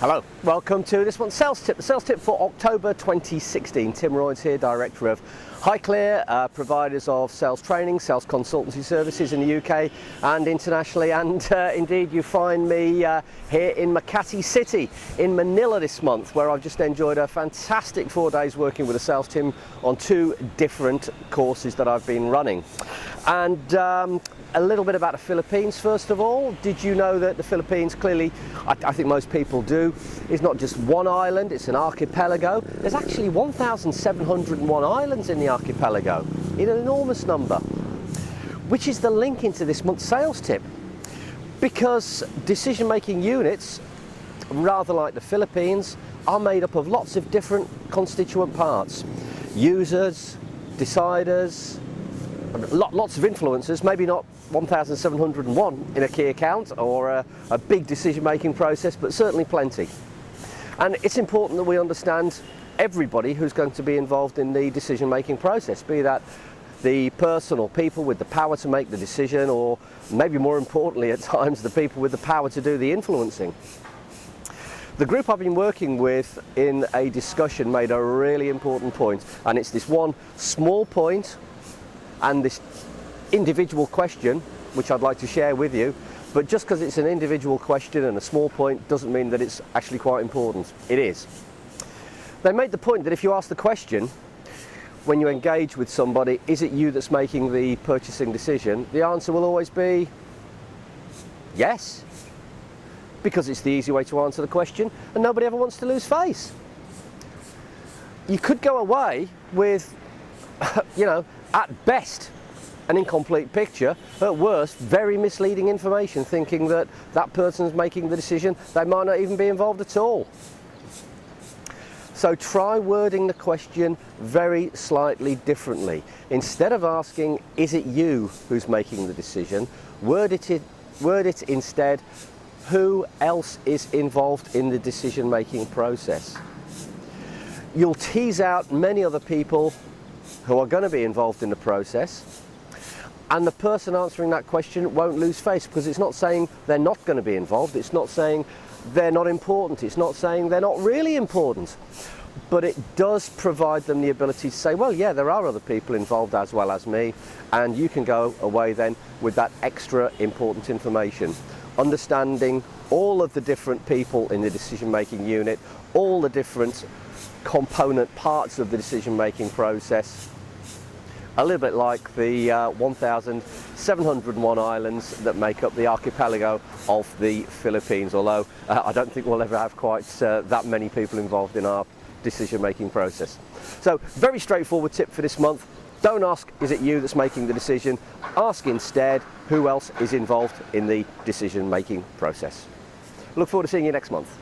Hello, welcome to this month's sales tip. The sales tip for October 2016. Tim Royds here, director of Highclear, providers of sales training, sales consultancy services in the UK and internationally, and indeed you find me here in Makati City in Manila this month, where I've just enjoyed a fantastic 4 days working with a sales team on 2 different courses that I've been running. And a little bit about the Philippines first of all. Did you know that the Philippines, clearly, I think most people do, is not just one island, it's an archipelago. There's actually 1,701 islands in the archipelago, in an enormous number, which is the link into this month's sales tip. Because decision-making units, rather like the Philippines, are made up of lots of different constituent parts. Users, deciders, lots of influencers, maybe not 1,701 in a key account or a big decision-making process, but certainly plenty. And it's important that we understand everybody who's going to be involved in the decision-making process, be that the person or people with the power to make the decision, or maybe more importantly at times the people with the power to do the influencing. The group I've been working with in a discussion made a really important point, and it's this one small point and this individual question which I'd like to share with you. But just because it's an individual question and a small point doesn't mean that it's actually quite important. It is. They made the point that if you ask the question when you engage with somebody, is it you that's making the purchasing decision, the answer will always be yes, because it's the easy way to answer the question and nobody ever wants to lose face. You could go away with at best an incomplete picture, at worst very misleading information, thinking that that person's making the decision, they might not even be involved at all. So try wording the question very slightly differently. Instead of asking, is it you who's making the decision, word it instead, who else is involved in the decision-making process? You'll tease out many other people who are going to be involved in the process, and the person answering that question won't lose face, because it's not saying they're not going to be involved, it's not saying they're not important, it's not saying they're not really important, but it does provide them the ability to say, well, yeah, there are other people involved as well as me, and you can go away then with that extra important information. Understanding all of the different people in the decision-making unit, all the different component parts of the decision-making process, a little bit like the 1,701 islands that make up the archipelago of the Philippines, although I don't think we'll ever have quite that many people involved in our decision-making process. So, very straightforward tip for this month. Don't ask, is it you that's making the decision? Ask instead, who else is involved in the decision-making process. Look forward to seeing you next month.